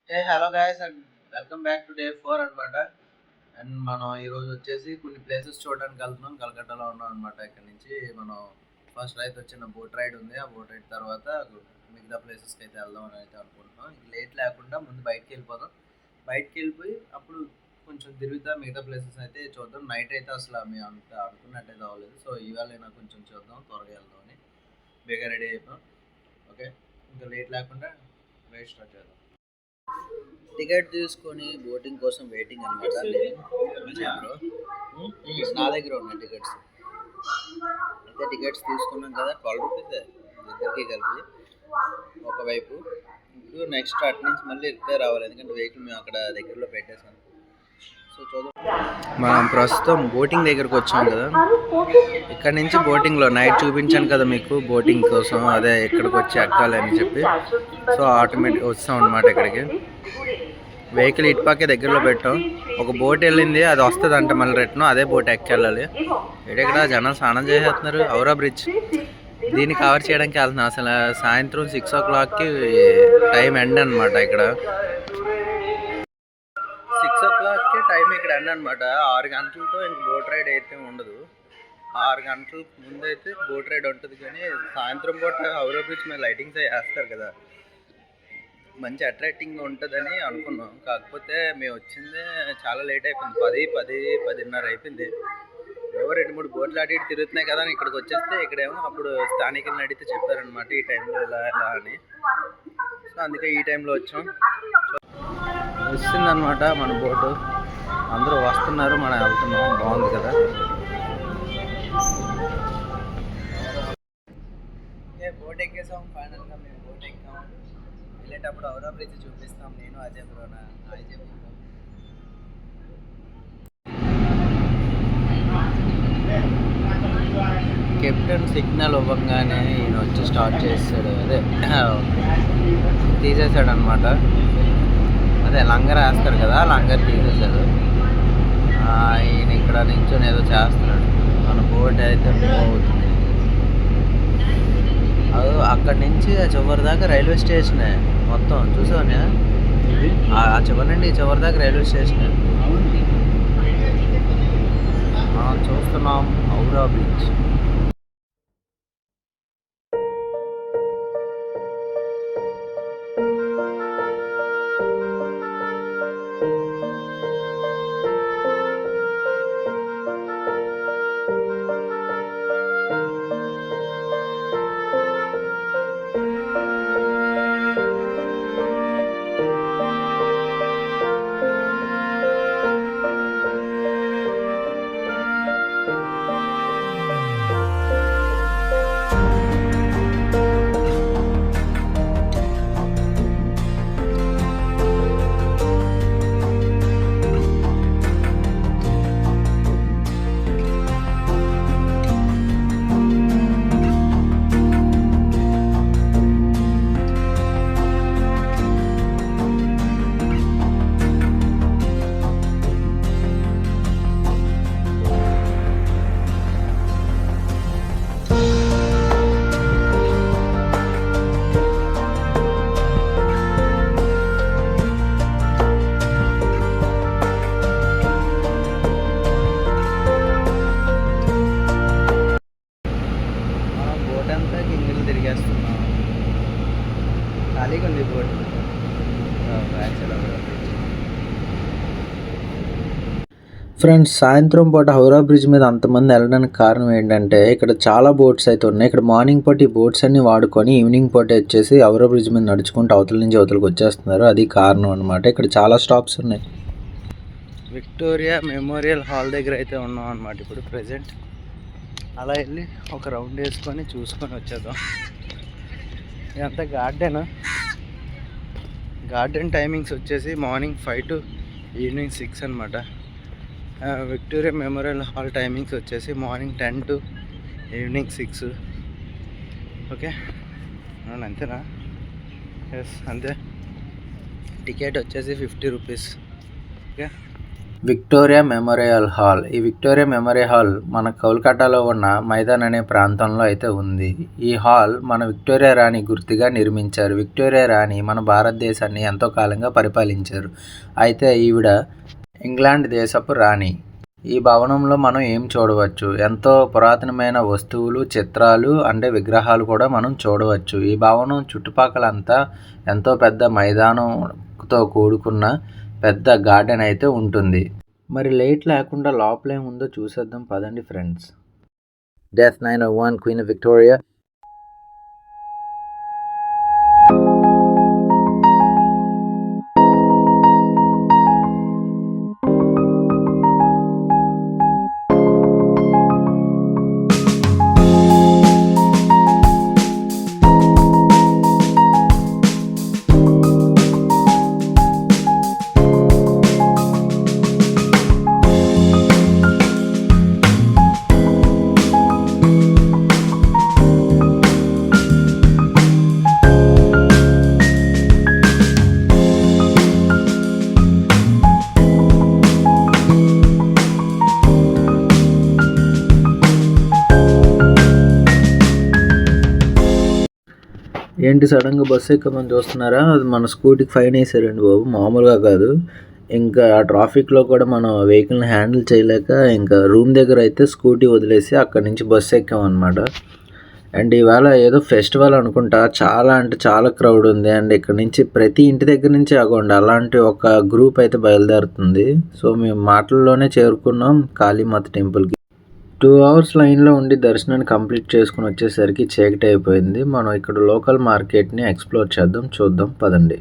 Hello guys and welcome back to day 4 అనమాట. And మనం ఈరోజు వచ్చేసి కొన్ని ప్లేసెస్ చూడడానికి వెళ్తున్నాం. కలకట్టాలో ఉన్నాం అనమాట. ఇక్కడ నుంచి మనం ఫస్ట్ అయితే వచ్చిన బోట్ రైడ్ ఉంది. ఆ బోట్ రైడ్ తర్వాత మిగతా ప్లేసెస్కి అయితే వెళ్దాం అని అయితే అనుకుంటున్నాం. ఇంక లేట్ లేకుండా ముందు బయటికి వెళ్ళిపోదాం. బయటికి వెళ్ళిపోయి అప్పుడు కొంచెం తిరుగుతా మిగతా ప్లేసెస్ అయితే చూద్దాం. నైట్ అయితే అసలు మేము అంత అనుకున్నట్టయితే అవ్వలేదు. సో ఇవాళైనా కొంచెం చూద్దాం, త్వరగా వెళ్దాం అని బేగా రెడీ అయిపోయాం. ఓకే, ఇంకా లేట్ లేకుండా రైడ్ స్టార్ట్ చేద్దాం. టికెట్ తీసుకొని బోటింగ్ కోసం వెయిటింగ్ అనమాట. నా దగ్గర ఉన్నాయి టికెట్స్. అయితే టికెట్స్ తీసుకున్నాం కదా, 12 రూపీస్ ఇద్దరికి కలిపి ఒకవైపు. ఇప్పుడు నెక్స్ట్ అటు నుంచి మళ్ళీ రిటైర్ రావాలి, ఎందుకంటే వెహికల్ మేము అక్కడ దగ్గరలో పెట్టేసాం. సో చూద్దాం. మనం ప్రస్తుతం బోటింగ్ దగ్గరకు వచ్చాం కదా. ఇక్కడ నుంచి బోటింగ్లో నైట్ చూపించాను కదా మీకు, బోటింగ్ కోసం అదే ఇక్కడికి వచ్చి ఎక్కాలి అని చెప్పి. సో ఆటోమేటిక్ వస్తాం అనమాట ఇక్కడికి. వెహికల్ ఇటుపక్కే దగ్గరలో పెట్టాం. ఒక బోట్ వెళ్ళింది, అది వస్తుంది అంట మళ్ళీ రిటర్న్ అదే బోట్ ఎక్కెళ్ళాలి. ఇక్కడ జనం స్నానం చేసేస్తున్నారు. ఔరా బ్రిడ్జ్ దీన్ని కవర్ చేయడానికి వెళ్తున్నాం. అసలు సాయంత్రం 6 o'clockకి టైం ఎండ్ అనమాట. ఇక్కడ 6 o'clockకి టైం ఇక్కడ ఎండ్ అనమాట. 6 గంటలతో ఇంక బోట్ రైడ్ అయితే ఉండదు. 6 గంటల ముందు అయితే బోట్ రైడ్ ఉంటుంది, కానీ సాయంత్రం పూట ఔరా బ్రిడ్జ్ మీద లైటింగ్స్ వేస్తారు కదా, మంచి అట్రాక్టింగ్గా ఉంటుందని అనుకున్నాం. కాకపోతే మేము వచ్చిందే చాలా లేట్ అయిపోయింది. 10-10:30 అయిపోయింది. ఏవో 2-3 బోట్లు అటు ఇటు తిరుగుతున్నాయి కదా అని ఇక్కడికి వచ్చేస్తే, ఇక్కడేమో అప్పుడు స్థానికులను అడిగితే చెప్పారనమాట ఈ టైంలో ఇలా ఇలా అని. సో అందుకే ఈ టైంలో వచ్చాం. వచ్చిందనమాట మన బోటు. అందరూ వస్తున్నారు, మనం వెళ్తున్నాం. బాగుంది కదా. బోట్ ఎక్కేసాం. ఫైనల్గా మేము బోట్ ఎక్కాం. వెళ్ళేటప్పుడు ఔరా బ్రిడ్జ్ చూపిస్తాం. నేను అజయ్ బ్రోనా కెప్టెన్ సిగ్నల్ ఇవ్వగానే ఈయన వచ్చి స్టార్ట్ చేస్తాడు. అదే తీసేసాడు అనమాట. అదే లంగర్ వేస్తారు కదా, లంగర్ తీసేసాడు. ఈయన ఇక్కడ నించొని ఏదో చేస్తున్నాడు. మన బోట్ అయితే పోతుంది. అది అక్కడి నుంచి ఆ చివరి దాకా రైల్వే స్టేషనే మొత్తం. చూసావా? ఆ చివరి నుండి ఈ చివరి దాకా రైల్వే స్టేషనే. మనం చూస్తున్నాం ఔరా బ్రిడ్జ్. ఖాళీగా ఉంది బోట్. ఫ్రెండ్స్, సాయంత్రం పూట హౌరా బ్రిడ్జ్ మీద అంతమంది వెళ్ళడానికి కారణం ఏంటంటే, ఇక్కడ చాలా బోట్స్ అయితే ఉన్నాయి. ఇక్కడ మార్నింగ్ పూట ఈ బోట్స్ అన్ని వాడుకొని ఈవినింగ్ పూట వచ్చేసి హౌరా బ్రిడ్జ్ మీద నడుచుకుంటూ అవతల నుంచి అవతలకి వచ్చేస్తున్నారు. అది కారణం అనమాట. ఇక్కడ చాలా స్టాప్స్ ఉన్నాయి. విక్టోరియా మెమోరియల్ హాల్ దగ్గర అయితే ఉన్నాం అనమాట ఇప్పుడు ప్రెజెంట్. అలా వెళ్ళి ఒక రౌండ్ వేసుకొని చూసుకొని వచ్చేద్దాం. ఇదంతా గార్డెన్ టైమింగ్స్ వచ్చేసి మార్నింగ్ 5 to ఈవినింగ్ 6 అనమాట. విక్టోరియా మెమోరియల్ హాల్ టైమింగ్స్ వచ్చేసి మార్నింగ్ 10 to ఈవినింగ్ 6. ఓకే, అంతేనా? ఎస్, అంతే. టికెట్ వచ్చేసి 50 rupees. Okay, Victoria memorial hall. ఈ విక్టోరియా మెమోరియల్ హాల్ మన కోల్కతాలో ఉన్న మైదాన్ అనే ప్రాంతంలో అయితే ఉంది. ఈ హాల్ మన విక్టోరియా రాణి గుర్తుగా నిర్మించారు. విక్టోరియా రాణి మన భారతదేశాన్ని ఎంతో కాలంగా పరిపాలించారు. అయితే ఈవిడ ఇంగ్లాండ్ దేశపు రాణి. ఈ భవనంలో మనం ఏం చూడవచ్చు, ఎంతో పురాతనమైన వస్తువులు, చిత్రాలు అంటే విగ్రహాలు కూడా మనం చూడవచ్చు. ఈ భవనం చుట్టుపక్కలంతా ఎంతో పెద్ద మైదానంతో కూడుకున్న పెద్ద గార్డెన్ అయితే ఉంటుంది. మరి లేట్ లేకుండా లోపల ఏముందో చూసేద్దాం పదండి ఫ్రెండ్స్. Death 901 queen Victoria. ఏంటి సడన్గా బస్సు ఎక్కమని చూస్తున్నారా? అది మన స్కూటీకి ఫైన్ వేసారండి బాబు, మామూలుగా కాదు. ఇంకా ఆ ట్రాఫిక్లో కూడా మనం వెహికల్ని హ్యాండిల్ చేయలేక ఇంకా రూమ్ దగ్గర అయితే స్కూటీ వదిలేసి అక్కడి నుంచి బస్సు ఎక్కామన్నమాట. అండ్ ఇవాళ ఏదో ఫెస్టివల్ అనుకుంటా, చాలా అంటే చాలా క్రౌడ్ ఉంది. అండ్ ఇక్కడ నుంచి ప్రతి ఇంటి దగ్గర నుంచి అగోండి అలాంటి ఒక గ్రూప్ అయితే బయలుదేరుతుంది. సో మేము మాటల్లోనే చేరుకున్నాం కాళీమాత టెంపుల్కి. 2 అవర్స్ లైన్లో ఉండి దర్శనాన్ని కంప్లీట్ చేసుకుని వచ్చేసరికి చీకటి అయిపోయింది. మనం ఇక్కడ లోకల్ మార్కెట్ని ఎక్స్ప్లోర్ చేద్దాం, చూద్దాం పదండి.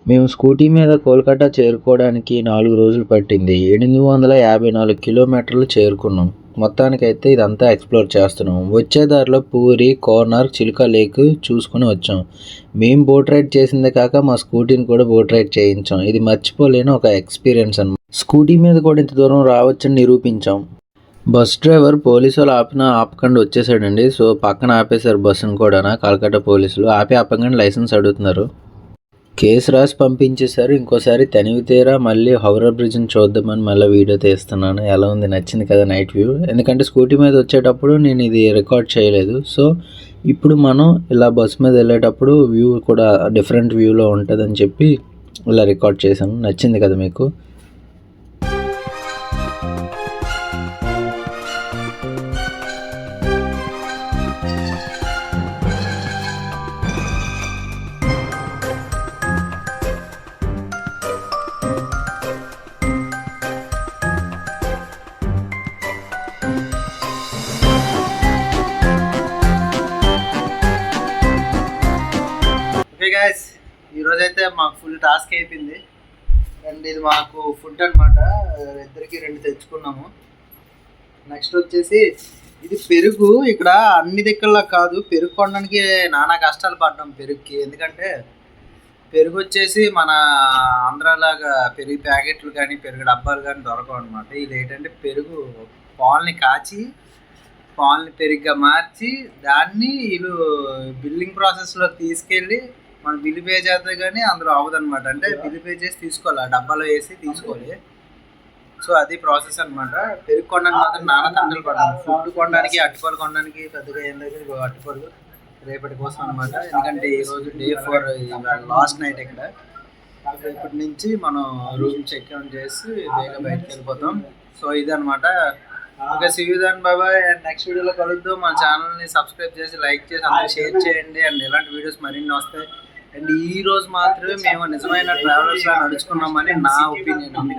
మేము స్కూటీ మీద కోల్కతా చేరుకోవడానికి 4 రోజులు పట్టింది. 854 కిలోమీటర్లు చేరుకున్నాం. మొత్తానికైతే ఇదంతా ఎక్స్ప్లోర్ చేస్తున్నాం. వచ్చే దారిలో పూరి, కోనార్క్, చిలుక లేక్ చూసుకుని వచ్చాం. మేము బోట్ రైడ్ చేసిందే కాక మా స్కూటీని కూడా బోట్ రైడ్ చేయించాం. ఇది మర్చిపోలేని ఒక ఎక్స్పీరియన్స్ అన్నమాట. స్కూటీ మీద కూడా ఇంత దూరం రావచ్చని నిరూపించాం. బస్ డ్రైవర్ పోలీసు వాళ్ళు ఆపకుండా వచ్చేసాడండి. సో పక్కన ఆపేశారు బస్సును కూడా కలకత్తా పోలీసులు. ఆపగానే లైసెన్స్ అడుగుతున్నారు. కేసు రాసి పంపించేశారు. ఇంకోసారి తనివి తీరా మళ్ళీ హౌరా బ్రిడ్జ్ని చూద్దామని మళ్ళీ వీడియో తీస్తున్నాను. ఎలా ఉంది, నచ్చింది కదా నైట్ వ్యూ? ఎందుకంటే స్కూటీ మీద వచ్చేటప్పుడు నేను ఇది రికార్డ్ చేయలేదు. సో ఇప్పుడు మనం ఇలా బస్ మీద వెళ్ళేటప్పుడు వ్యూ కూడా డిఫరెంట్ వ్యూలో ఉంటుందని చెప్పి ఇలా రికార్డ్ చేశాను. నచ్చింది కదా మీకు? గైస్, ఈరోజైతే మాకు ఫుల్ టాస్క్ అయిపోయింది. అండ్ ఇది మాకు ఫుడ్ అనమాట. ఇద్దరికి 2 తెచ్చుకున్నాము. నెక్స్ట్ వచ్చేసి ఇది పెరుగు. ఇక్కడ అన్ని దిక్కుల్లో కాదు, పెరుగు కొనడానికి నానా కష్టాలు పడ్డాం పెరుగుకి. ఎందుకంటే పెరుగు వచ్చేసి మన ఆంధ్రాలాగా పెరుగు ప్యాకెట్లు కానీ పెరుగు డబ్బాలు కానీ దొరకవు అనమాట. ఇది ఏంటంటే పెరుగు పాలని కాచి పాలని పెరుగుగా మార్చి దాన్ని వీళ్ళు బిల్లింగ్ ప్రాసెస్లో తీసుకెళ్ళి మనం బిల్లు పే చేస్తే కానీ అందులో అవ్వదన్నమాట. అంటే బిల్లు పే చేసి తీసుకోవాలి, ఆ డబ్బాలో వేసి తీసుకోవాలి. సో అది ప్రాసెస్ అనమాట. పెరుగు కొనడానికి మాత్రం నాన్న తండ్రులు పడ్డాను. ఫుడ్ కొనడానికి అట్టుపళ్ళు కొనడానికి పెద్దగా ఏం లేదు. అట్టుపళ్ళు రేపటి కోసం అనమాట. ఎందుకంటే ఈరోజు డే 4 లాస్ట్ నైట్ ఇక్కడ. రేపటి నుంచి మనం రూమ్ చెక్ అవుట్ చేసి వేగంగా బయటకు వెళ్ళిపోతాం. సో ఇది అనమాట. Okay, see you then, bye bye. And next వీడియోలో కలుద్దాం. మన ఛానల్ని సబ్స్క్రైబ్ చేసి లైక్ చేసి అందరూ షేర్ చేయండి. అండ్ ఇలాంటి వీడియోస్ మరిన్ని వస్తాయి. అండ్ ఈ రోజు మాత్రమే మేము నిజమైన ట్రావెలర్స్లా నడుచుకున్నామని నా ఒపీనియన్. ఎందుకంటే